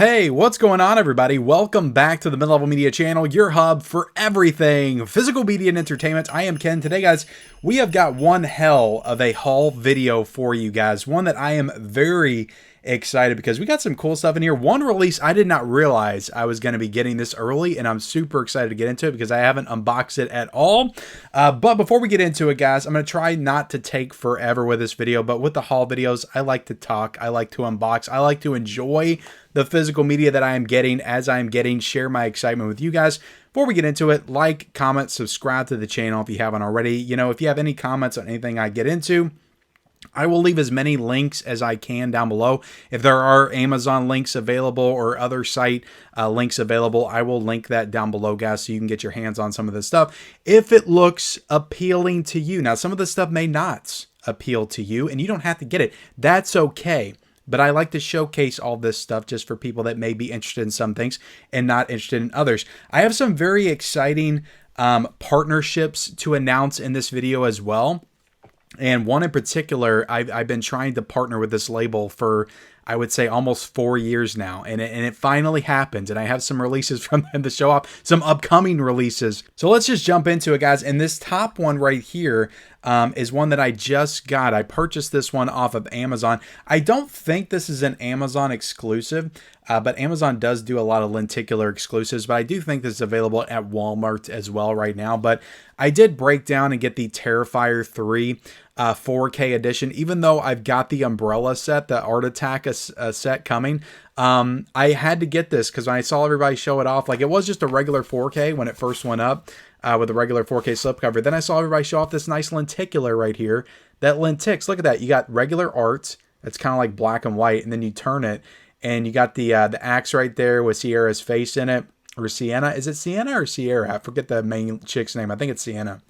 Hey, what's going on, everybody? Welcome back to the Mid-Level Media channel, your hub for everything physical media and entertainment. I am Ken. Today, guys, we have got one hell of a haul video for you guys. One that I am very excited because we got some cool stuff in here. One release I did not realize I was going to be getting this early, and I'm super excited to get into it because I haven't unboxed it at all. But before we get into it, guys, I'm going to try not to take forever with this video, but with the haul videos, I like to talk, I like to unbox, I like to enjoy the physical media that I am getting as I am getting, share my excitement with you guys. Before we get into it, like, comment, subscribe to the channel if you haven't already. You know, if you have any comments on anything I get into, I will leave as many links as I can down below. If there are Amazon links available or other site links available, I will link that down below, guys, so you can get your hands on some of this stuff if it looks appealing to you. Now, some of this stuff may not appeal to you, and you don't have to get it. That's okay. But I like to showcase all this stuff just for people that may be interested in some things and not interested in others. I have some very exciting partnerships to announce in this video as well. And one in particular, I've been trying to partner with this label for, I would say, almost 4 years now. And it finally happened. And I have some releases from them to show off, some upcoming releases. So let's just jump into it, guys. And this top one right here is one that I just got. I purchased this one off of Amazon. I don't think this is an Amazon exclusive, but Amazon does do a lot of lenticular exclusives. But I do think this is available at Walmart as well right now. But I did break down and get the Terrifier 3 4K edition, even though I've got the Umbrella set, the Art Attack set coming. I had to get this because when I saw everybody show it off, like it was just a regular 4K when it first went up with a regular 4K slipcover. Then I saw everybody show off this nice lenticular right here that lentics. Look at that. You got regular art. It's kind of like black and white, and then you turn it, and you got the axe right there with Sierra's face in it, or Sienna. Is it Sienna or Sierra? I forget the main chick's name. I think it's Sienna.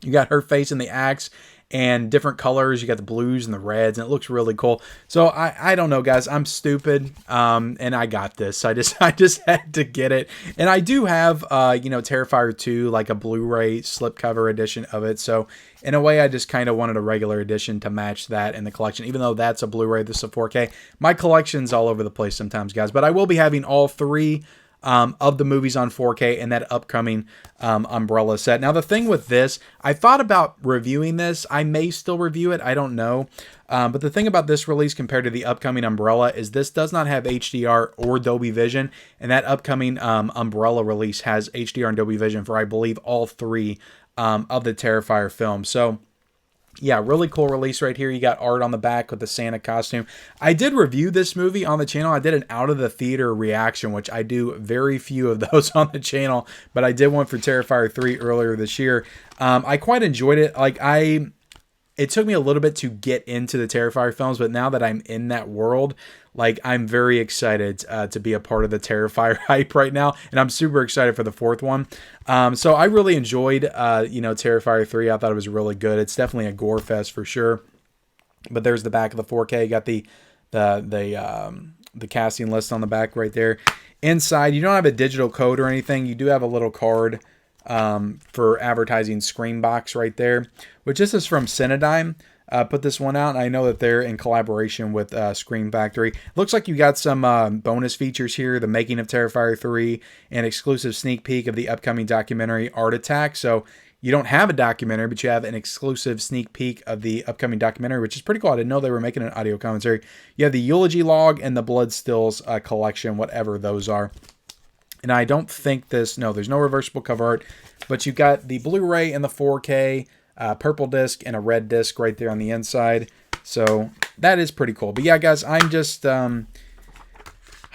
You got her face in the axe and different colors. You got the blues and the reds, and it looks really cool. So I don't know, guys. I'm stupid, and I got this. I just had to get it. And I do have you know, Terrifier 2, like a Blu-ray slipcover edition of it. So in a way, I just kind of wanted a regular edition to match that in the collection. Even though that's a Blu-ray, this is a 4K. My collection's all over the place sometimes, guys. But I will be having all three of the movies on 4K and that upcoming Umbrella set. Now, the thing with this, I thought about reviewing this. I may still review it. I don't know. But the thing about this release compared to the upcoming Umbrella is this does not have HDR or Dolby Vision. And that upcoming Umbrella release has HDR and Dolby Vision for, I believe, all three of the Terrifier films. So yeah, really cool release right here. You got art on the back with the Santa costume. I did review this movie on the channel. I did an out of the theater reaction, which I do very few of those on the channel, but I did one for Terrifier 3 earlier this year. I quite enjoyed it. Like it took me a little bit to get into the Terrifier films, but now that I'm in that world, like I'm very excited to be a part of the Terrifier hype right now, and I'm super excited for the fourth one. So I really enjoyed, you know, Terrifier 3. I thought it was really good. It's definitely a gore fest for sure. But there's the back of the 4K. You got the casting list on the back right there. Inside, you don't have a digital code or anything. You do have a little card for advertising screen box right there, which this is from Cinedigm. Put this one out, and I know that they're in collaboration with Screen Factory. Looks like you got some bonus features here, the making of Terrifier 3, an exclusive sneak peek of the upcoming documentary Art Attack. So you don't have a documentary, but you have an exclusive sneak peek of the upcoming documentary, which is pretty cool. I didn't know they were making an audio commentary. You have the eulogy log and the blood stills collection, whatever those are. And I don't think this, no, there's no reversible cover art, but you've got the Blu-ray and the 4K, purple disc and a red disc right there on the inside. So that is pretty cool. But yeah, guys, I'm just,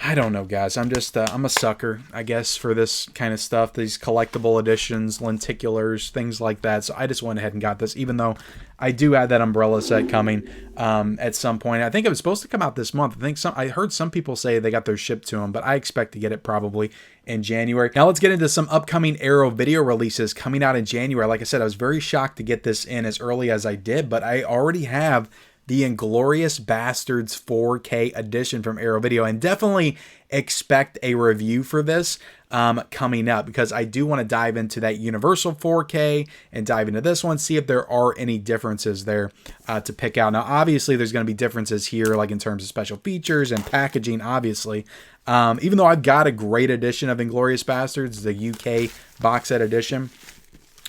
I don't know, guys. I'm just, I'm a sucker, I guess, for this kind of stuff. These collectible editions, lenticulars, things like that. So I just went ahead and got this, even though I do have that Umbrella set coming at some point. I think it was supposed to come out this month. I heard some people say they got theirs shipped to them, but I expect to get it probably in January. Now let's get into some upcoming Arrow video releases coming out in January. Like I said, I was very shocked to get this in as early as I did, but I already have the Inglorious Bastards 4K edition from Arrow Video, and definitely expect a review for this. coming up, because I do want to dive into that Universal 4K and dive into this one, see if there are any differences there to pick out. Now, obviously, there's going to be differences here, like in terms of special features and packaging, obviously. Even though I've got a great edition of Inglorious Bastards, the UK box set edition,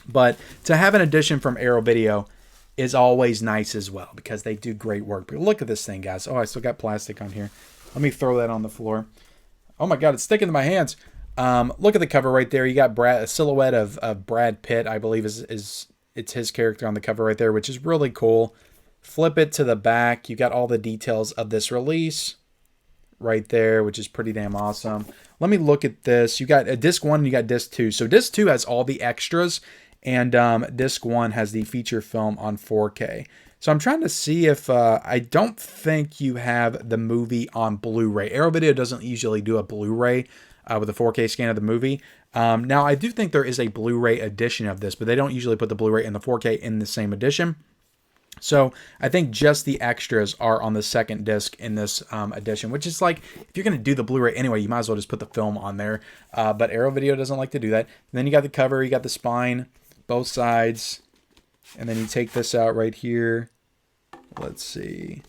but to have an edition from Arrow Video is always nice as well, because they do great work. But look at this thing, guys. Oh, I still got plastic on here. Let me throw that on the floor. Oh my God, it's sticking to my hands. Look at the cover right there. You got a silhouette of Brad Pitt, I believe it's his character on the cover right there, which is really cool. Flip it to the back. You got all the details of this release right there, which is pretty damn awesome. Let me look at this. You got a disc 1 and you got disc 2. So disc 2 has all the extras, and disc 1 has the feature film on 4K. So I'm trying to see if I don't think you have the movie on Blu-ray. Arrow Video doesn't usually do a Blu-ray with a 4K scan of the movie. Now, I do think there is a Blu-ray edition of this, but they don't usually put the Blu-ray and the 4K in the same edition. So I think just the extras are on the second disc in this edition, which is like, if you're going to do the Blu-ray anyway, you might as well just put the film on there. But Arrow Video doesn't like to do that. And then you got the cover, you got the spine, both sides. And then you take this out right here. Let's see.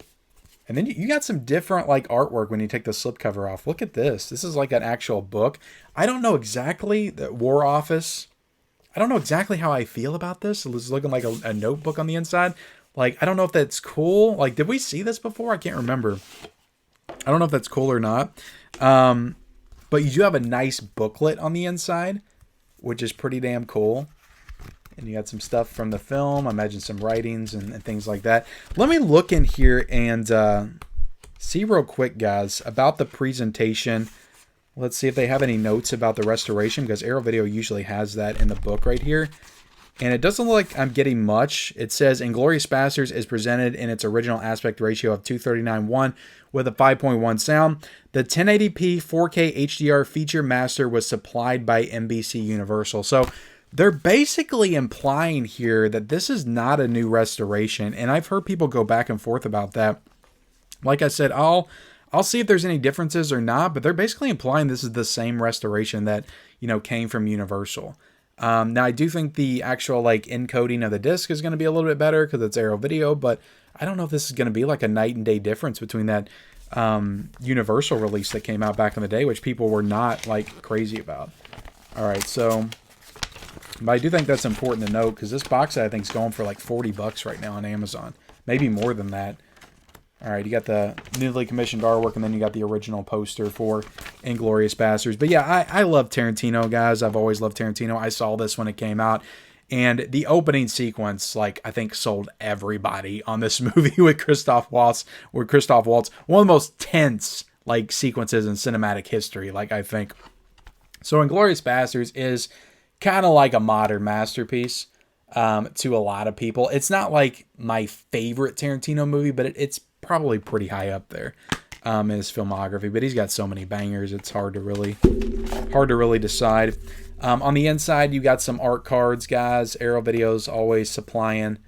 And then you got some different like artwork when you take the slipcover off. Look at this. This is like an actual book. I don't know exactly, the War Office. I don't know exactly how I feel about this. It's looking like a notebook on the inside. Like, I don't know if that's cool. Like, did we see this before? I can't remember. I don't know if that's cool or not. But you do have a nice booklet on the inside, which is pretty damn cool. And you got some stuff from the film. I imagine some writings and things like that. Let me look in here and see real quick, guys, about the presentation. Let's see if they have any notes about the restoration, because Arrow Video usually has that in the book right here. And it doesn't look like I'm getting much. It says Inglorious Bastards is presented in its original aspect ratio of 239:1 with a 5.1 sound. The 1080p 4K HDR feature master was supplied by NBC Universal. So they're basically implying here that this is not a new restoration. And I've heard people go back and forth about that. Like I said, I'll see if there's any differences or not, but they're basically implying this is the same restoration that, you know, came from Universal. Now, I do think the actual like encoding of the disc is going to be a little bit better because it's Arrow Video, but I don't know if this is going to be like a night and day difference between that Universal release that came out back in the day, which people were not like crazy about. All right, so but I do think that's important to note, because this box set I think is going for like $40 right now on Amazon, maybe more than that. All right, you got the newly commissioned artwork, and then you got the original poster for Inglorious Bastards. But yeah, I love Tarantino, guys. I've always loved Tarantino. I saw this when it came out. And the opening sequence, like, I think sold everybody on this movie with Christoph Waltz. One of the most tense, like, sequences in cinematic history, like, I think. So Inglorious Bastards is kind of like a modern masterpiece to a lot of people. It's not like my favorite Tarantino movie, but it's probably pretty high up there in his filmography. But he's got so many bangers, it's hard to really decide. On the inside, you got some art cards, guys. Arrow Video's always supplying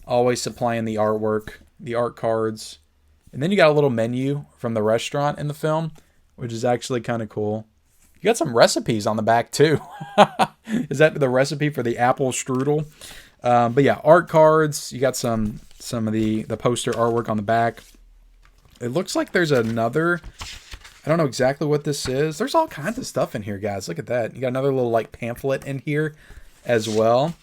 the artwork, the art cards. And then you got a little menu from the restaurant in the film, which is actually kind of cool. You got some recipes on the back too. Is that the recipe for the apple strudel? But yeah, art cards. You got some of the poster artwork on the back. It looks like there's another. I don't know exactly what this is. There's all kinds of stuff in here, guys. Look at that. You got another little like pamphlet in here as well.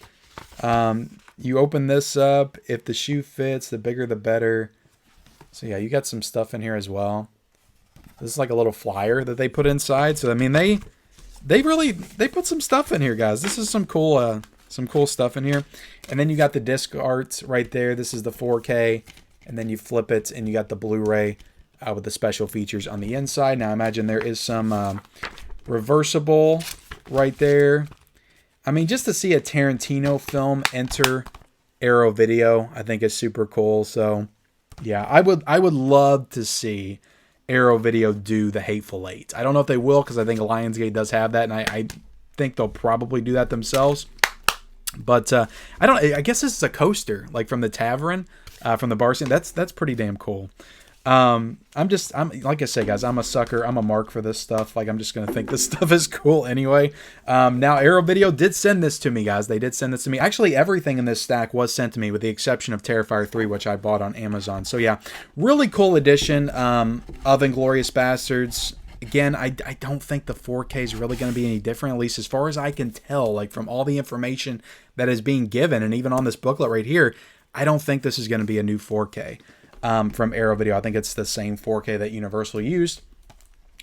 You open this up. If the shoe fits, the bigger the better. So yeah, you got some stuff in here as well. This is like a little flyer that they put inside. So I mean, they put some stuff in here, guys. This is some cool stuff in here. And then you got the disc art right there. This is the 4K, and then you flip it and you got the Blu-ray with the special features on the inside. Now I imagine there is some reversible right there. I mean, just to see a Tarantino film enter Arrow Video, I think is super cool. So yeah, I would love to see Arrow Video do the Hateful Eight. I don't know if they will, because I think Lionsgate does have that, and I think they'll probably do that themselves. But I guess this is a coaster, like from the tavern, from the bar scene. That's pretty damn cool. I'm like I say, guys, I'm a sucker. I'm a mark for this stuff. Like, I'm just going to think this stuff is cool anyway. Now, Arrow Video did send this to me, guys. They did send this to me. Actually, everything in this stack was sent to me with the exception of Terrifier 3, which I bought on Amazon. So, yeah, really cool edition of Inglorious Bastards. Again, I don't think the 4K is really going to be any different, at least as far as I can tell, like from all the information that is being given, and even on this booklet right here, I don't think this is going to be a new 4K. From Arrow Video. I think it's the same 4K that Universal used.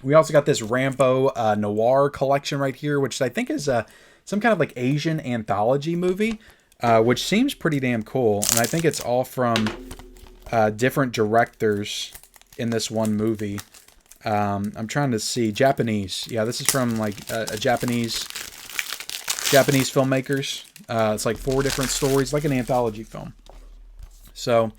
We also got this Rambo Noir collection right here, which I think is some kind of like Asian anthology movie, which seems pretty damn cool. And I think it's all from different directors in this one movie. I'm trying to see. Japanese. Yeah, this is from like a Japanese filmmakers. It's like 4 different stories, like an anthology film. So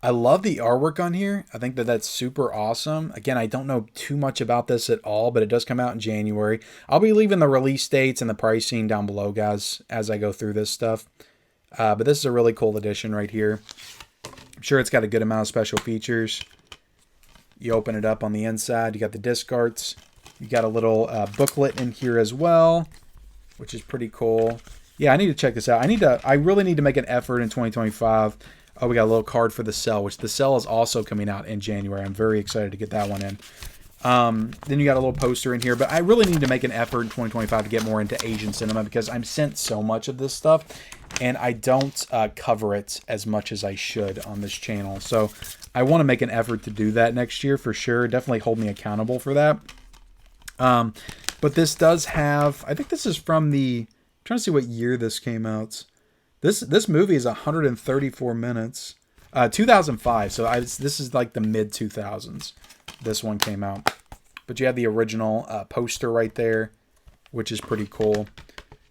I love the artwork on here. I think that that's super awesome. Again, I don't know too much about this at all, but it does come out in January. I'll be leaving the release dates and the pricing down below, guys, as I go through this stuff. But this is a really cool edition right here. I'm sure it's got a good amount of special features. You open it up on the inside. You got the disc arts. You got a little booklet in here as well, which is pretty cool. Yeah, I need to check this out. I really need to make an effort in 2025. Oh, we got a little card for The Cell, which The Cell is also coming out in January. I'm very excited to get that one in. Then you got a little poster in here, but I really need to make an effort in 2025 to get more into Asian cinema because I'm sent so much of this stuff, and I don't cover it as much as I should on this channel. So I want to make an effort to do that next year for sure. Definitely hold me accountable for that. But this does have, I think this is from I'm trying to see what year this came out. This movie is 134 minutes. 2005, so this is like the mid-2000s. This one came out. But you have the original poster right there, which is pretty cool.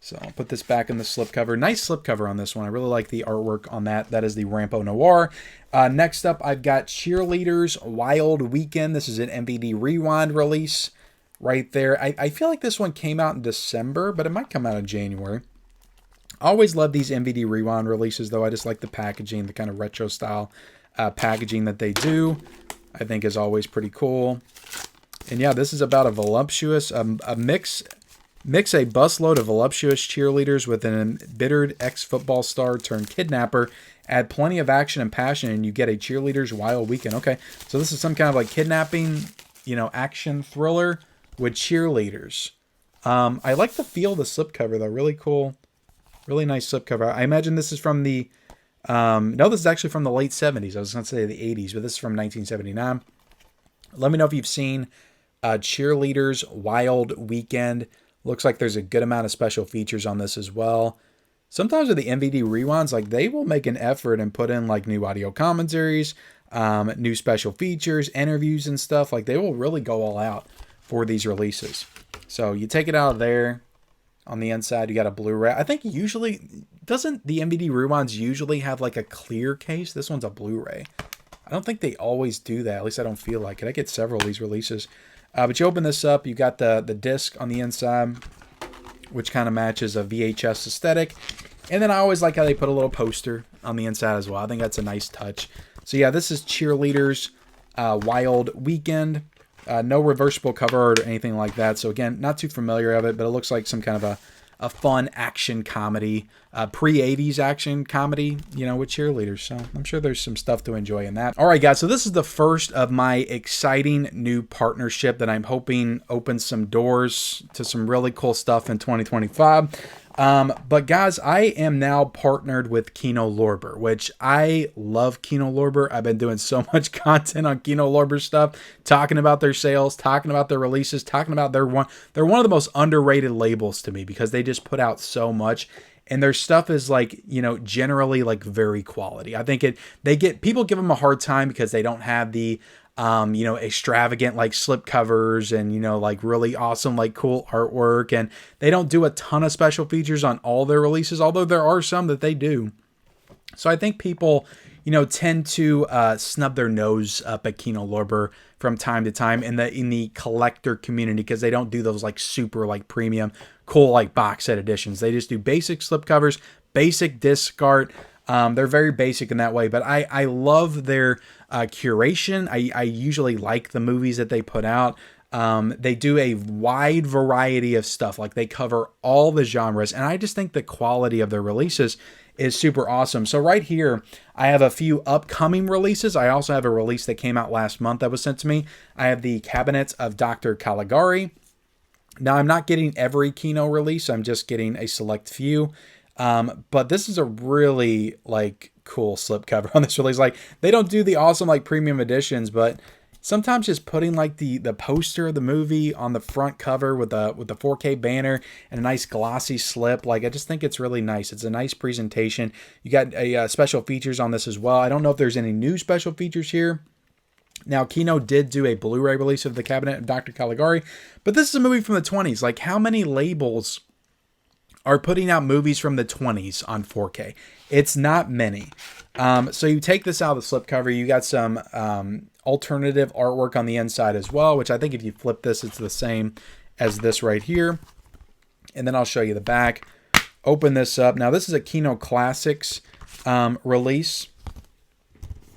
So I'll put this back in the slipcover. Nice slipcover on this one. I really like the artwork on that. That is the Rambo Noir. Next up, I've got Cheerleaders Wild Weekend. This is an MVD Rewind release right there. I feel like this one came out in December, but it might come out in January. I always love these MVD Rewind releases, though. I just like the packaging, the kind of retro style packaging that they do. I think is always pretty cool. And yeah, this is about a voluptuous, mix a busload of voluptuous cheerleaders with an embittered ex-football star turned kidnapper. Add plenty of action and passion, and you get a Cheerleaders Wild Weekend. Okay, so this is some kind of like kidnapping, action thriller with cheerleaders. I like the feel of the slipcover, though. Really cool. Really nice slipcover. I imagine this is from the... no, this is actually from the late 70s. I was going to say the 80s, but this is from 1979. Let me know if you've seen Cheerleaders Wild Weekend. Looks like there's a good amount of special features on this as well. Sometimes with the MVD rewinds, like they will make an effort and put in like new audio commentaries, new special features, interviews and stuff. Like they will really go all out for these releases. So you take it out of there. On the inside, you got a Blu-ray. I think usually, doesn't the MVD rewinds usually have like a clear case? This one's a Blu-ray. I don't think they always do that. At least I don't feel like it. I get several of these releases. But you open this up, you got the disc on the inside, which kind of matches a VHS aesthetic. And then I always like how they put a little poster on the inside as well. I think that's a nice touch. So yeah, this is Cheerleaders Wild Weekend. No reversible cover art or anything like that. So again, not too familiar of it, but it looks like some kind of a fun action comedy, pre-80s action comedy, with cheerleaders. So I'm sure there's some stuff to enjoy in that. All right, guys. So this is the first of my exciting new partnership that I'm hoping opens some doors to some really cool stuff in 2025. But guys, I am now partnered with Kino Lorber, which I love Kino Lorber. I've been doing so much content on Kino Lorber stuff, talking about their sales, talking about their releases, talking about they're one of the most underrated labels to me because they just put out so much. And their stuff is like, generally like very quality. I think people give them a hard time because they don't have the extravagant like slip covers and, like really awesome, like cool artwork. And they don't do a ton of special features on all their releases, although there are some that they do. So I think people, tend to snub their nose up at Kino Lorber from time to time in the collector community because they don't do those like super like premium, cool like box set editions. They just do basic slipcovers, basic disc art. They're very basic in that way, but I love their curation. I usually like the movies that they put out. They do a wide variety of stuff. Like they cover all the genres, and I just think the quality of their releases is super awesome. So right here, I have a few upcoming releases. I also have a release that came out last month that was sent to me. I have the Cabinets of Dr. Caligari. Now, I'm not getting every Kino release. I'm just getting a select few. But this is a really like cool slipcover on this release. Like they don't do the awesome like premium editions, but sometimes just putting like the poster of the movie on the front cover with the 4K banner and a nice glossy slip, like I just think it's really nice. It's a nice presentation. You got a special features on this as well. I don't know if there's any new special features here. Now, Kino did do a Blu-ray release of The Cabinet of Dr. Caligari, but this is a movie from the 20s. Like, how many labels are putting out movies from the 20s on 4K? It's not many. So you take this out of the slipcover. You got some alternative artwork on the inside as well, which I think if you flip this, it's the same as this right here. And then I'll show you the back. Open this up. Now, this is a Kino Classics release.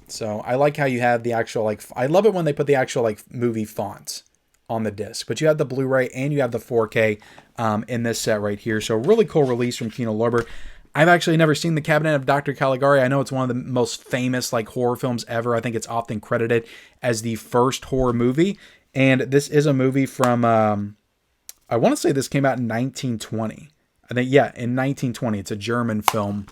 So I like how you have the actual, like, I love it when they put the actual, like, movie fonts on the disc. But you have the Blu-ray and you have the 4K in this set right here. So really cool release from Kino Lorber. I've actually never seen The Cabinet of Dr. Caligari. I know it's one of the most famous, like, horror films ever. I think it's often credited as the first horror movie. And this is a movie from, I want to say this came out in 1920. I think, yeah, in 1920. It's a German film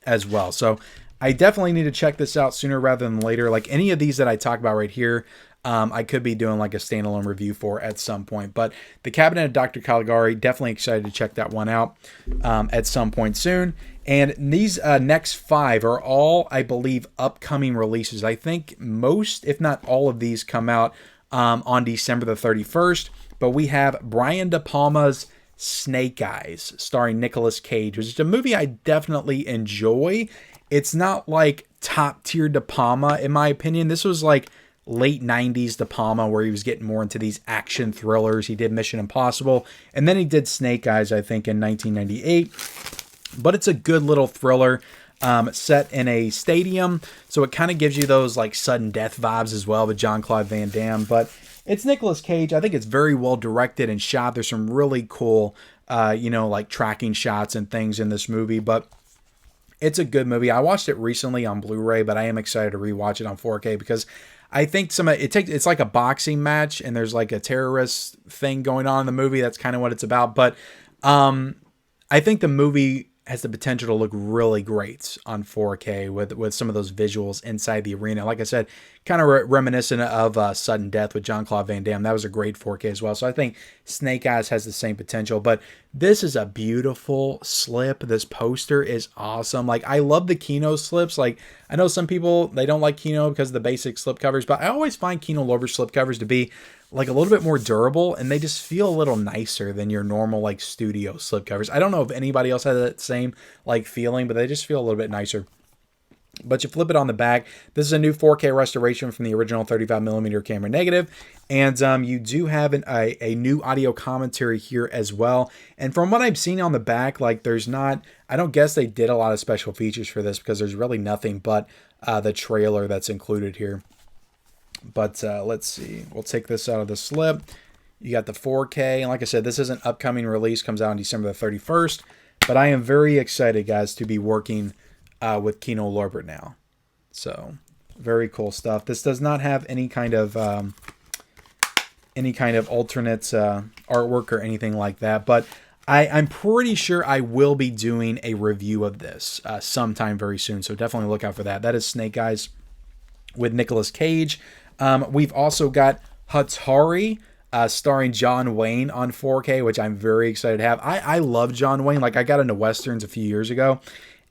as well. So I definitely need to check this out sooner rather than later. Like any of these that I talk about right here, I could be doing like a standalone review for at some point. But The Cabinet of Dr. Caligari, definitely excited to check that one out at some point soon. And these next 5 are all, I believe, upcoming releases. I think most, if not all of these come out on December the 31st. But we have Brian De Palma's Snake Eyes, starring Nicolas Cage, which is a movie I definitely enjoy. It's not like top tier De Palma, in my opinion. This was like late 90s De Palma, where he was getting more into these action thrillers. He did Mission Impossible, and then he did Snake Eyes, I think, in 1998. But it's a good little thriller set in a stadium, so it kind of gives you those like sudden death vibes as well with Jean-Claude Van Damme. But it's Nicolas Cage. I think it's very well directed and shot. There's some really cool, like tracking shots and things in this movie, but it's a good movie. I watched it recently on Blu-ray, but I am excited to rewatch it on 4K because I think it's like a boxing match and there's like a terrorist thing going on in the movie. That's kind of what it's about. But I think the movie has the potential to look really great on 4K with some of those visuals inside the arena. Like I said, kind of reminiscent of Sudden Death with Jean-Claude Van Damme. That was a great 4K as well. So I think Snake Eyes has the same potential. But this is a beautiful slip. This poster is awesome. Like, I love the Kino slips. Like, I know some people, they don't like Kino because of the basic slip covers, but I always find Kino Lorber slip covers to be like a little bit more durable, and they just feel a little nicer than your normal like studio slipcovers. I don't know if anybody else has that same like feeling, but they just feel a little bit nicer. But you flip it on the back. This is a new 4K restoration from the original 35mm camera negative, and you do have a new audio commentary here as well. And from what I've seen on the back, like there's not, I don't guess they did a lot of special features for this because there's really nothing but the trailer that's included here. But let's see. We'll take this out of the slip. You got the 4K. And like I said, this is an upcoming release. Comes out on December the 31st. But I am very excited, guys, to be working with Kino Lorber now. So, very cool stuff. This does not have any kind of alternate artwork or anything like that. But I'm pretty sure I will be doing a review of this sometime very soon. So, definitely look out for that. That is Snake Eyes with Nicolas Cage. We've also got Hatari, starring John Wayne on 4K, which I'm very excited to have. I love John Wayne. Like, I got into Westerns a few years ago,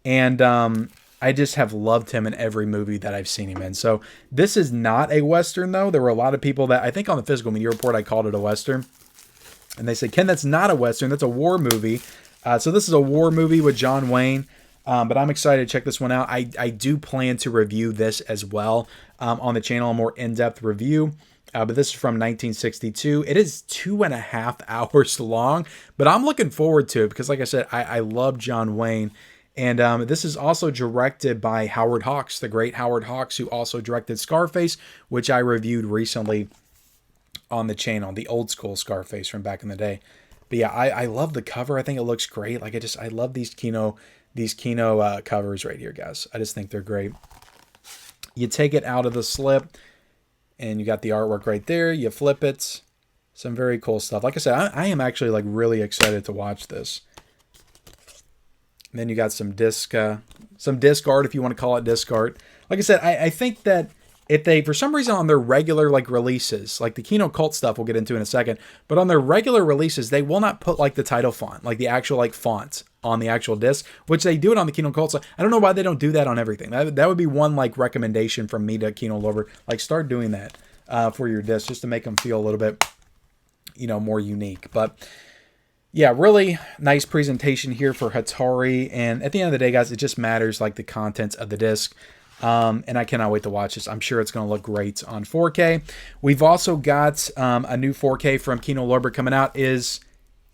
and I just have loved him in every movie that I've seen him in. So this is not a Western, though. There were a lot of people that, I think on the Physical Media Report, I called it a Western. And they said, Ken, that's not a Western. That's a war movie. So this is a war movie with John Wayne. But I'm excited to check this one out. I do plan to review this as well on the channel, a more in-depth review. But this is from 1962. It is 2.5 hours long, but I'm looking forward to it because, like I said, I love John Wayne. And this is also directed by Howard Hawks, the great Howard Hawks, who also directed Scarface, which I reviewed recently on the channel, the old school Scarface from back in the day. But yeah, I love the cover. I think it looks great. Like I love these Kino covers right here, guys. I just think they're great. You take it out of the slip, and you got the artwork right there. You flip it. Some very cool stuff. Like I said, I am actually like really excited to watch this. And then you got some disc art, if you want to call it disc art. Like I said, I think that if they, for some reason on their regular like releases, like the Kino Cult stuff we'll get into in a second, but on their regular releases, they will not put like the title font, like the actual like font on the actual disc, which they do it on the Kino Cult stuff. I don't know why they don't do that on everything. That would be one like recommendation from me to Kino Lorber. Like start doing that for your disc just to make them feel a little bit, more unique. But yeah, really nice presentation here for Hatari. And at the end of the day, guys, it just matters like the contents of the disc. And I cannot wait to watch this. I'm sure it's going to look great on 4K. We've also got a new 4K from Kino Lorber coming out, is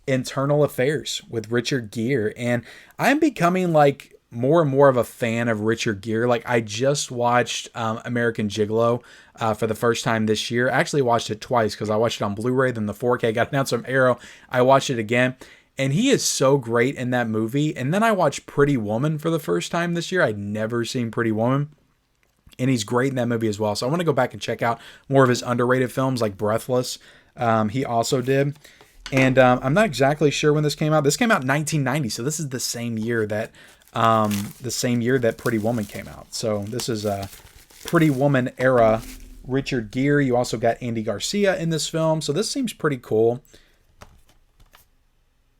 Internal Affairs with Richard Gere. And I'm becoming like more and more of a fan of Richard Gere. Like I just watched American Gigolo for the first time this year. I actually watched it twice because I watched it on Blu-ray, then the 4K got announced from Arrow. I watched it again. And he is so great in that movie. And then I watched Pretty Woman for the first time this year. I'd never seen Pretty Woman. And he's great in that movie as well. So I want to go back and check out more of his underrated films like Breathless. He also did. And I'm not exactly sure when this came out. This came out in 1990. So this is the same year that Pretty Woman came out. So this is a Pretty Woman era Richard Gere. You also got Andy Garcia in this film. So this seems pretty cool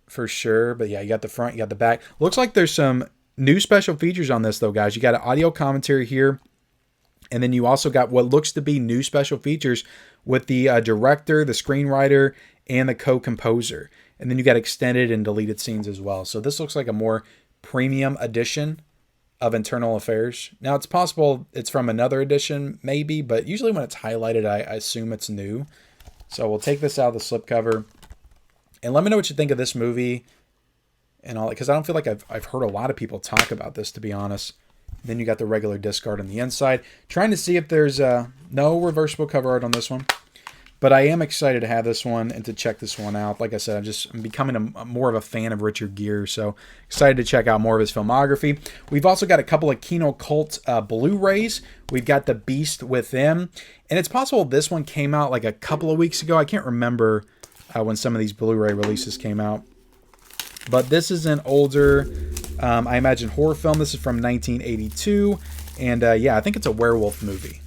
for sure. But yeah, you got the front, you got the back. Looks like there's some new special features on this though, guys. You got an audio commentary here. And then you also got what looks to be new special features with the director, the screenwriter, and the co-composer. And then you got extended and deleted scenes as well. So this looks like a more premium edition of Internal Affairs. Now, it's possible it's from another edition, maybe, but usually when it's highlighted, I assume it's new. So we'll take this out of the slipcover. And let me know what you think of this movie and all that, because I don't feel like I've heard a lot of people talk about this, to be honest. Then you got the regular disc art on the inside. Trying to see if there's no reversible cover art on this one. But I am excited to have this one and to check this one out. Like I said, I'm becoming more of a fan of Richard Gere, so excited to check out more of his filmography. We've also got a couple of Kino Cult Blu-rays. We've got The Beast Within. And it's possible this one came out like a couple of weeks ago. I can't remember when some of these Blu-ray releases came out. But this is an older, I imagine, horror film. This is from 1982. And yeah, I think it's a werewolf movie.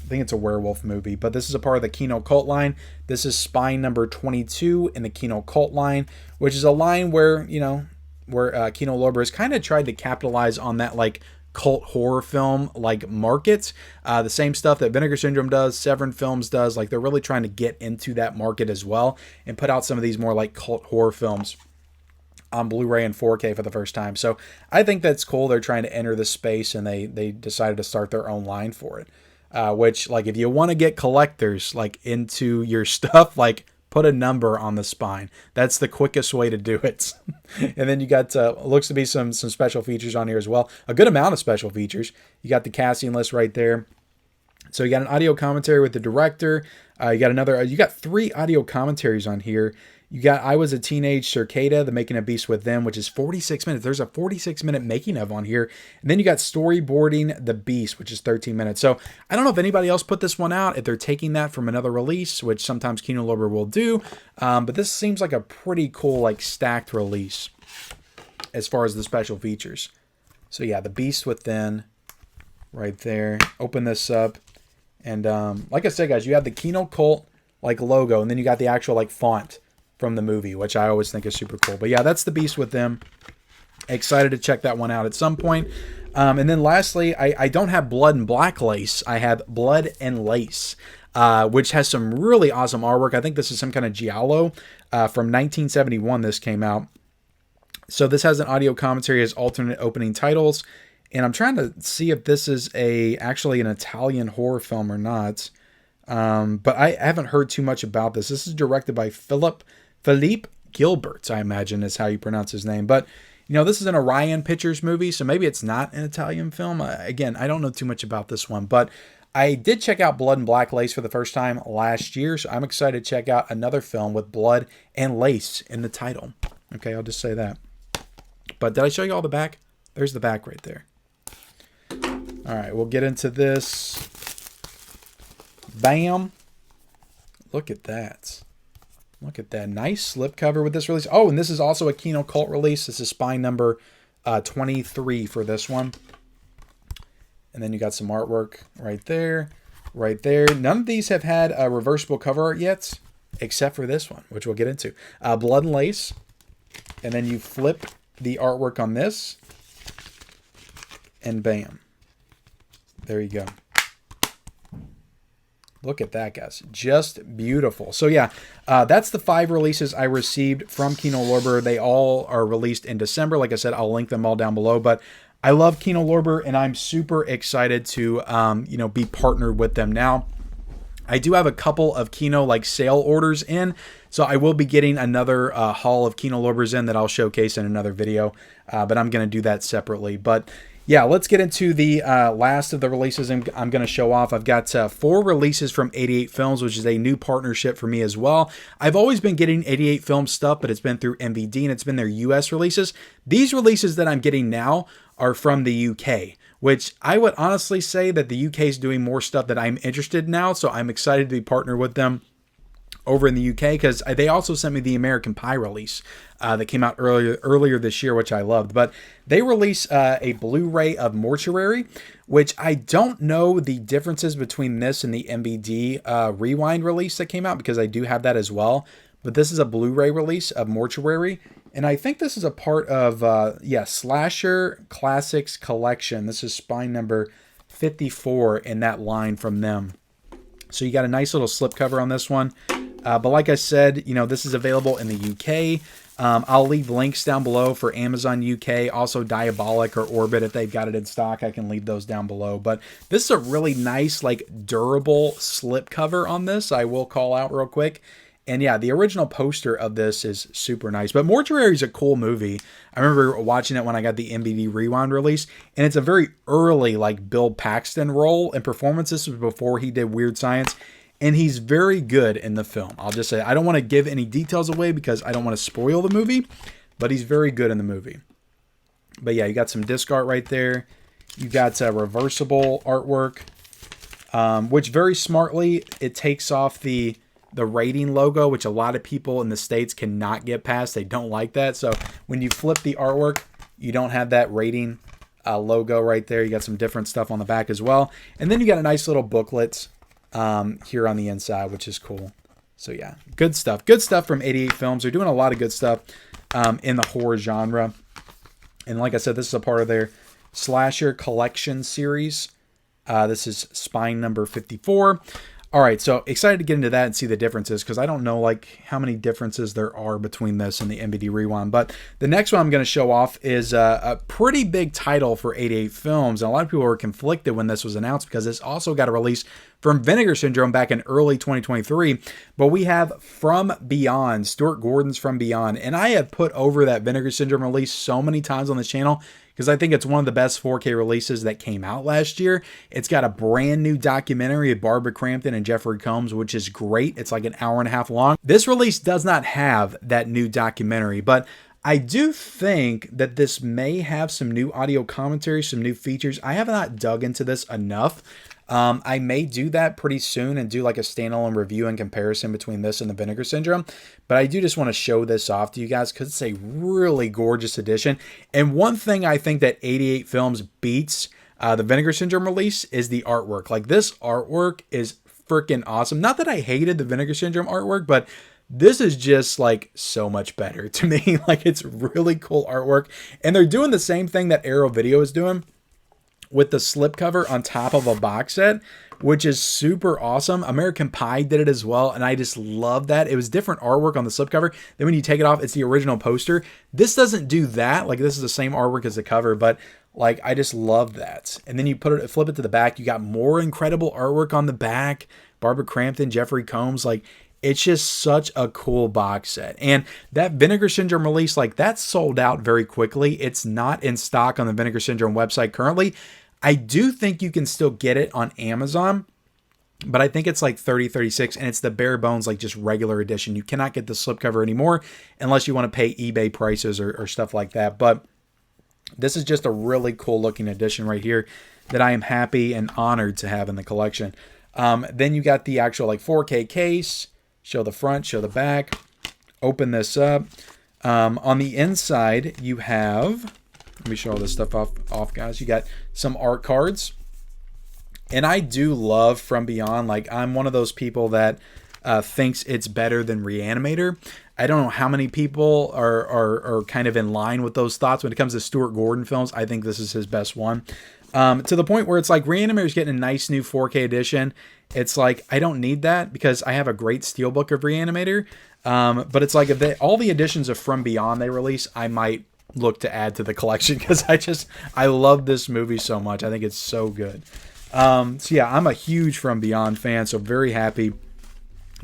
But this is a part of the Kino Cult line. This is spine number 22 in the Kino Cult line, which is a line where, Kino Lorber has kind of tried to capitalize on that, like, cult horror film, like, market. The same stuff that Vinegar Syndrome does, Severin Films does. Like, they're really trying to get into that market as well and put out some of these more, like, cult horror films on Blu-ray and 4K for the first time. So I think that's cool. They're trying to enter this space, and they decided to start their own line for it. Which, like, if you want to get collectors, like, into your stuff, like, put a number on the spine. That's the quickest way to do it. And then you got, looks to be some special features on here as well. A good amount of special features. You got the casting list right there. So you got an audio commentary with the director. You got 3 audio commentaries on here. You got I Was a Teenage Circada, The Making of Beast Within, which is 46 minutes. There's a 46-minute making of on here. And then you got Storyboarding the Beast, which is 13 minutes. So I don't know if anybody else put this one out, if they're taking that from another release, which sometimes Kino Lorber will do. But this seems like a pretty cool, like, stacked release as far as the special features. So yeah, The Beast Within right there. Open this up. And like I said, guys, you have the Kino Cult, like, logo, and then you got the actual, like, font from the movie, which I always think is super cool. But yeah, that's The Beast Within. Excited to check that one out at some point. And then lastly, I don't have Blood and Black Lace. I have Blood and Lace, which has some really awesome artwork. I think this is some kind of giallo from 1971. This came out. So this has an audio commentary as alternate opening titles. And I'm trying to see if this is actually an Italian horror film or not. But I haven't heard too much about this. This is directed by Philippe Gilbert, I imagine is how you pronounce his name. But, You know, this is an Orion Pictures movie, so maybe it's not an Italian film. Again, I don't know too much about this one, but I did check out Blood and Black Lace for the first time last year, so I'm excited to check out another film with blood and lace in the title. Okay, I'll just say that. But did I show you all the back? There's the back right there. All right, we'll get into this. Bam. Look at that. Look at that. Nice slipcover with this release. Oh, and this is also a Kino Cult release. This is spine number 23 for this one. And then you got some artwork right there. Right there. None of these have had a reversible cover art yet, except for this one, which we'll get into. Blood and Lace. And then you flip the artwork on this. And bam. There you go. Look at that, guys. Just beautiful. So yeah, that's the 5 releases I received from Kino Lorber. They all are released in December. Like I said, I'll link them all down below. But I love Kino Lorber, and I'm super excited to be partnered with them now. I do have a couple of Kino sale orders in, so I will be getting another haul of Kino Lorbers in that I'll showcase in another video. But I'm going to do that separately. But yeah, let's get into the last of the releases I'm going to show off. I've got 4 releases from 88 Films, which is a new partnership for me as well. I've always been getting 88 Films stuff, but it's been through MVD, and it's been their US releases. These releases that I'm getting now are from the UK, which I would honestly say that the UK is doing more stuff that I'm interested in now, so I'm excited to be partnered with them over in the UK, because they also sent me the American Pie release that came out earlier this year, which I loved. But they released a Blu-ray of Mortuary, which I don't know the differences between this and the MVD Rewind release that came out, because I do have that as well. But this is a Blu-ray release of Mortuary, and I think this is a part of Slasher Classics Collection. This is spine number 54 in that line from them. So you got a nice little slipcover on this one. But like I said, this is available in the UK. I'll leave links down below for Amazon UK, also Diabolic or Orbit. If they've got it in stock, I can leave those down below. But this is a really nice, durable slipcover on this, I will call out real quick. And yeah, the original poster of this is super nice. But Mortuary is a cool movie. I remember watching it when I got the MVD Rewind release. And it's a very early, Bill Paxton role and performance. This was before he did Weird Science. And he's very good in the film. I'll just say, I don't want to give any details away because I don't want to spoil the movie. But he's very good in the movie. But yeah, you got some disc art right there. You got reversible artwork. Which very smartly, it takes off the rating logo, which a lot of people in the States cannot get past. They don't like that. So when you flip the artwork, you don't have that rating logo right there. You got some different stuff on the back as well. And then you got a nice little booklet here on the inside, which is cool. So yeah, good stuff. Good stuff from 88 Films. They're doing a lot of good stuff in the horror genre. And like I said, this is a part of their Slasher Collection series. This is spine number 54. All right, so excited to get into that and see the differences, because I don't know how many differences there are between this and the MVD Rewind. But the next one I'm going to show off is a pretty big title for 88 Films. And a lot of people were conflicted when this was announced, because this also got a release from Vinegar Syndrome back in early 2023. But we have From Beyond, Stuart Gordon's From Beyond. And I have put over that Vinegar Syndrome release so many times on this channel, because I think it's one of the best 4K releases that came out last year. It's got a brand new documentary of Barbara Crampton and Jeffrey Combs, which is great. It's like an hour and a half long. This release does not have that new documentary, but I do think that this may have some new audio commentary, some new features. I have not dug into this enough. I may do that pretty soon and do a standalone review and comparison between this and the Vinegar Syndrome. But I do just want to show this off to you guys because it's a really gorgeous edition. And one thing I think that 88 Films beats the Vinegar Syndrome release is the artwork. This artwork is freaking awesome. Not that I hated the Vinegar Syndrome artwork, but this is just so much better to me. It's really cool artwork. And they're doing the same thing that Arrow Video is doing with the slipcover on top of a box set, which is super awesome. American Pie did it as well, and I just love that. It was different artwork on the slipcover. Then when you take it off, it's the original poster. This doesn't do that. This is the same artwork as the cover, but I just love that. And then you flip it to the back. You got more incredible artwork on the back. Barbara Crampton, Jeffrey Combs. It's just such a cool box set. And that Vinegar Syndrome release, like, that's sold out very quickly. It's not in stock on the Vinegar Syndrome website currently. I do think you can still get it on Amazon, but I think it's like $30-$36, and it's the bare bones, like just regular edition. You cannot get the slipcover anymore unless you want to pay eBay prices or stuff like that. But this is just a really cool looking edition right here that I am happy and honored to have in the collection. Then you got the actual like 4K case. Show the front, show the back. Open this up. On the inside, you have, let me show all this stuff off, guys. You got some art cards. And I do love From Beyond. Like, I'm one of those people that thinks it's better than ReAnimator. I don't know how many people are kind of in line with those thoughts. When it comes to Stuart Gordon films, I think this is his best one. To the point where it's like ReAnimator's getting a nice new 4K edition. It's like, I don't need that because I have a great steelbook of ReAnimator. But it's like, if all the editions of From Beyond they release, I might look to add to the collection because I love this movie so much. I think it's so good. So yeah, I'm a huge From Beyond fan, so very happy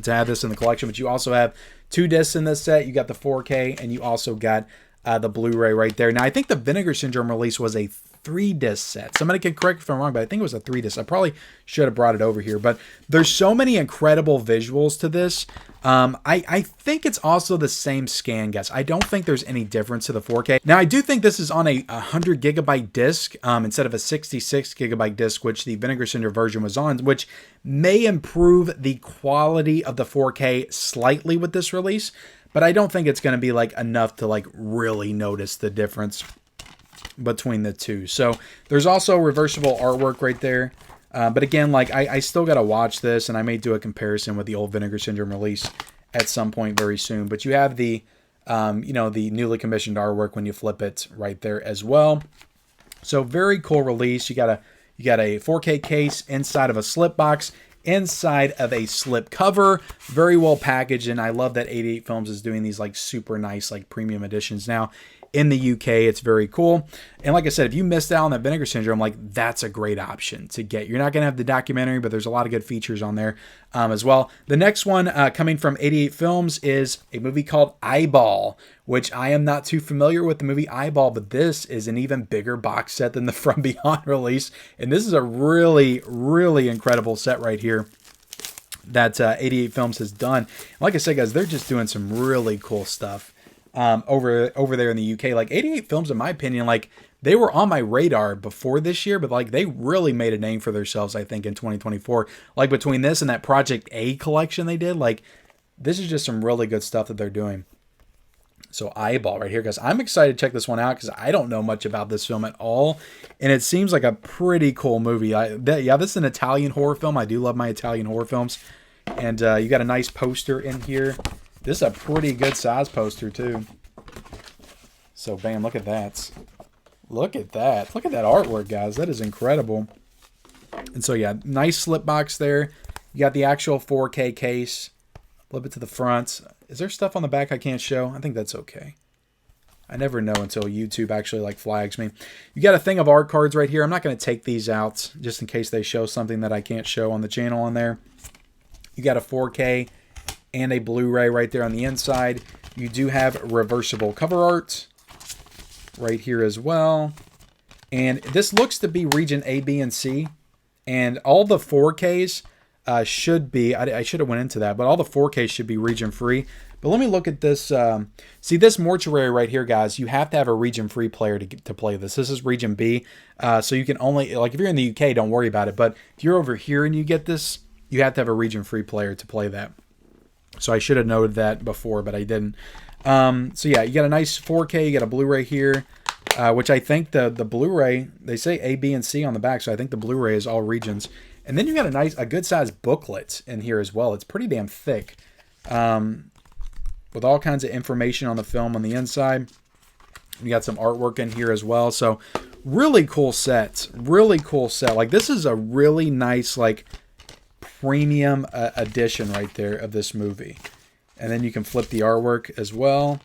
to have this in the collection. But you also have 2 discs in this set. You got the 4K, and you also got the Blu-ray right there. Now, I think the Vinegar Syndrome release was a 3-disc set. Somebody can correct me if I'm wrong, but I think it was a 3-disc. I probably should have brought it over here. But there's so many incredible visuals to this. I think it's also the same scan, guys. I don't think there's any difference to the 4K. Now, I do think this is on a 100 gigabyte disc instead of a 66 gigabyte disc, which the Vinegar Syndrome version was on, which may improve the quality of the 4K slightly with this release. But I don't think it's going to be like enough to like really notice the difference between the two. So there's also reversible artwork right there. But again, like I still got to watch this, and I may do a comparison with the old Vinegar Syndrome release at some point very soon. But you have the, the newly commissioned artwork when you flip it right there as well. So very cool release. You got a 4K case inside of a slip box, inside of a slip cover, very well packaged. And I love that 88 Films is doing these like super nice like premium editions now. In the UK, it's very cool. And like I said, if you missed out on that Vinegar Syndrome, like that's a great option to get. You're not going to have the documentary, but there's a lot of good features on there as well. The next one coming from 88 Films is a movie called Eyeball, which I am not too familiar with the movie Eyeball, but this is an even bigger box set than the From Beyond release. And this is a really, really incredible set right here that 88 Films has done. Like I said, guys, they're just doing some really cool stuff over there in the UK. Like 88 Films, in my opinion, like they were on my radar before this year, but like they really made a name for themselves, I think, in 2024. Like between this and that Project A collection they did, like this is just some really good stuff that they're doing. So Eyeball right here, guys. I'm excited to check this one out because I don't know much about this film at all, and it seems like a pretty cool movie. This is an Italian horror film. I do love my Italian horror films. And you got a nice poster in here. This is a pretty good size poster too. So bam, look at that. Look at that. Look at that artwork, guys. That is incredible. And so yeah, nice slip box there. You got the actual 4K case. A little bit to the front. Is there stuff on the back I can't show? I think that's okay. I never know until YouTube actually like flags me. You got a thing of art cards right here. I'm not going to take these out just in case they show something that I can't show on the channel on there. You got a 4K and a Blu-ray right there on the inside. You do have reversible cover art right here as well. And this looks to be region A, B, and C. And all the 4Ks should be, I should have went into that, but all the 4Ks should be region free. But let me look at this. See this Mortuary right here, guys, you have to have a region free player to play this. This is region B. So you can only, like if you're in the UK, don't worry about it. But if you're over here and you get this, you have to have a region free player to play that. So I should have noted that before, but I didn't. So yeah, you got a nice 4K, you got a Blu-ray here, which I think the Blu-ray, they say A, B, and C on the back, so I think the Blu-ray is all regions. And then you got a good sized booklet in here as well. It's pretty damn thick, with all kinds of information on the film on the inside. You got some artwork in here as well. So really cool set, really cool set. Like this is a really nice like premium edition right there of this movie. And then you can flip the artwork as well.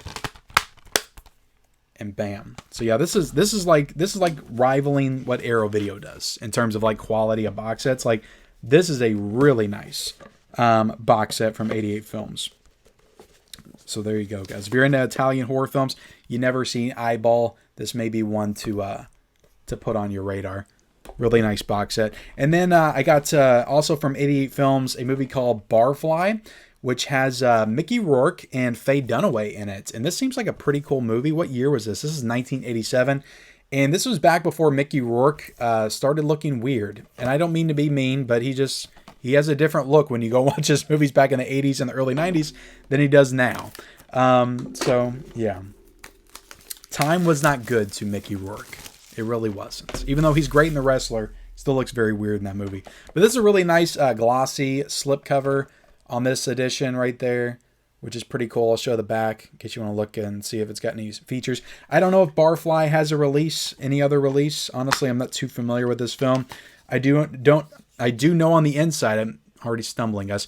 And bam. So yeah, this is like rivaling what Arrow Video does in terms of like quality of box sets. Like this is a really nice box set from 88 Films. So there you go, guys. If you're into Italian horror films, you never seen Eyeball, this may be one to put on your radar. Really nice box set. And then I got also from 88 Films a movie called Barfly, which has Mickey Rourke and Faye Dunaway in it. And this seems like a pretty cool movie. What year was this? This is 1987. And this was back before Mickey Rourke started looking weird. And I don't mean to be mean, but he has a different look when you go watch his movies back in the 80s and the early 90s than he does now. So, yeah. Time was not good to Mickey Rourke. It really wasn't. Even though he's great in The Wrestler, he still looks very weird in that movie. But this is a really nice glossy slipcover on this edition right there, which is pretty cool. I'll show the back in case you want to look and see if it's got any features. I don't know if Barfly has a release, any other release. Honestly, I'm not too familiar with this film. I do know on the inside, I'm already stumbling, guys.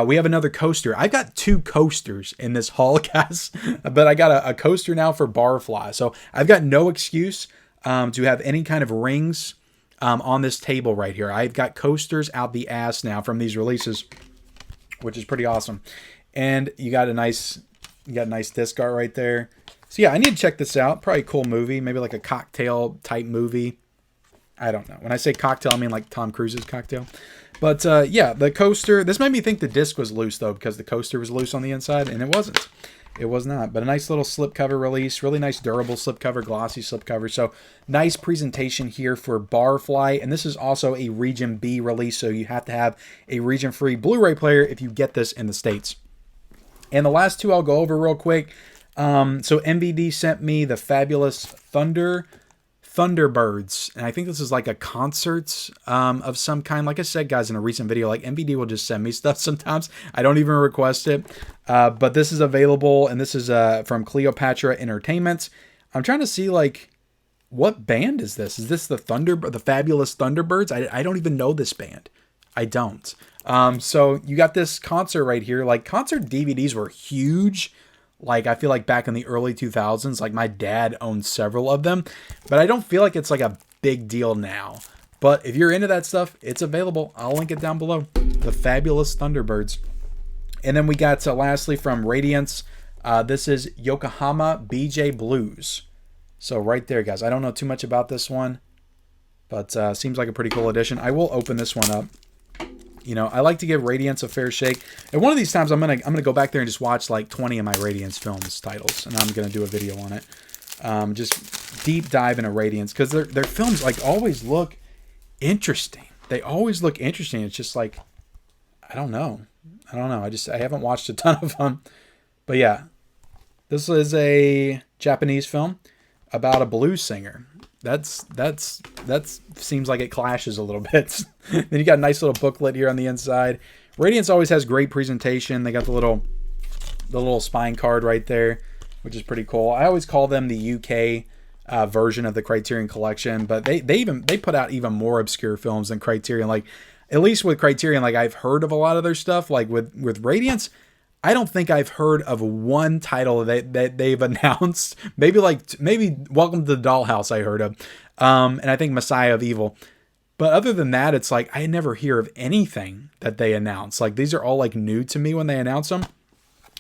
We have another coaster. I've got 2 coasters in this haul, guys, but I got a coaster now for Barfly. So I've got no excuse to have any kind of rings on this table right here. I've got coasters out the ass now from these releases, which is pretty awesome. And you got a nice disc art right there. So yeah, I need to check this out. Probably a cool movie, maybe like a cocktail type movie. I don't know. When I say cocktail, I mean like Tom Cruise's Cocktail. But yeah, the coaster, this made me think the disc was loose though, because the coaster was loose on the inside, and it wasn't. It was not. But a nice little slipcover release, really nice durable slipcover, glossy slipcover. So nice presentation here for Barfly. And this is also a Region B release, so you have to have a region-free Blu-ray player if you get this in the States. And the last 2 I'll go over real quick. So MVD sent me the Fabulous Thunderbirds, and I think this is like a concert of some kind. Like I said, guys, in a recent video, like MVD will just send me stuff sometimes. I don't even request it, but this is available, and this is from Cleopatra Entertainment. I'm trying to see like what band is this? Is this the Fabulous Thunderbirds? I don't even know this band. I don't. So you got this concert right here. Like concert DVDs were huge. Like, I feel like back in the early 2000s, like my dad owned several of them, but I don't feel like it's like a big deal now. But if you're into that stuff, it's available. I'll link it down below. The Fabulous Thunderbirds. And then we got lastly from Radiance. This is Yokohama BJ Blues. So right there, guys. I don't know too much about this one, but seems like a pretty cool edition. I will open this one up. You know, I like to give Radiance a fair shake. And one of these times I'm gonna go back there and just watch like 20 of my Radiance Films titles, and I'm gonna do a video on it. Just deep dive into Radiance, because their films like always look interesting. They always look interesting. It's just like I don't know. I haven't watched a ton of them. But yeah, this is a Japanese film about a blues singer. That seems like it clashes a little bit. Then you got a nice little booklet here on the inside. Radiance always has great presentation. They got the little spine card right there, which is pretty cool. I always call them the UK version of the Criterion Collection, but they put out even more obscure films than Criterion. Like at least with Criterion, like I've heard of a lot of their stuff. Like with Radiance, I don't think I've heard of one title that they've announced. Maybe Welcome to the Dollhouse I heard of. And I think Messiah of Evil. But other than that, it's like I never hear of anything that they announce. Like these are all like new to me when they announce them.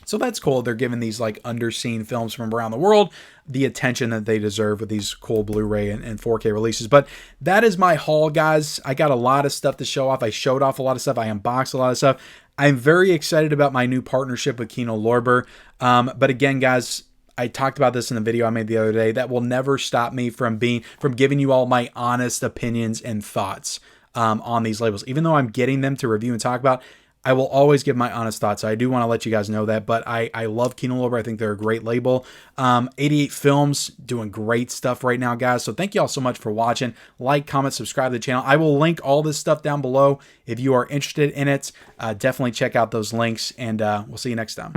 So that's cool. They're giving these like underseen films from around the world the attention that they deserve with these cool Blu-ray and 4K releases. But that is my haul, guys. I got a lot of stuff to show off. I showed off a lot of stuff. I unboxed a lot of stuff. I'm very excited about my new partnership with Kino Lorber. But again, guys, I talked about this in the video I made the other day. That will never stop me from giving you all my honest opinions and thoughts on these labels. Even though I'm getting them to review and talk about, I will always give my honest thoughts. So I do want to let you guys know that. But I love Kino Lorber. I think they're a great label. 88 Films doing great stuff right now, guys. So thank you all so much for watching. Like, comment, subscribe to the channel. I will link all this stuff down below if you are interested in it. Definitely check out those links, and we'll see you next time.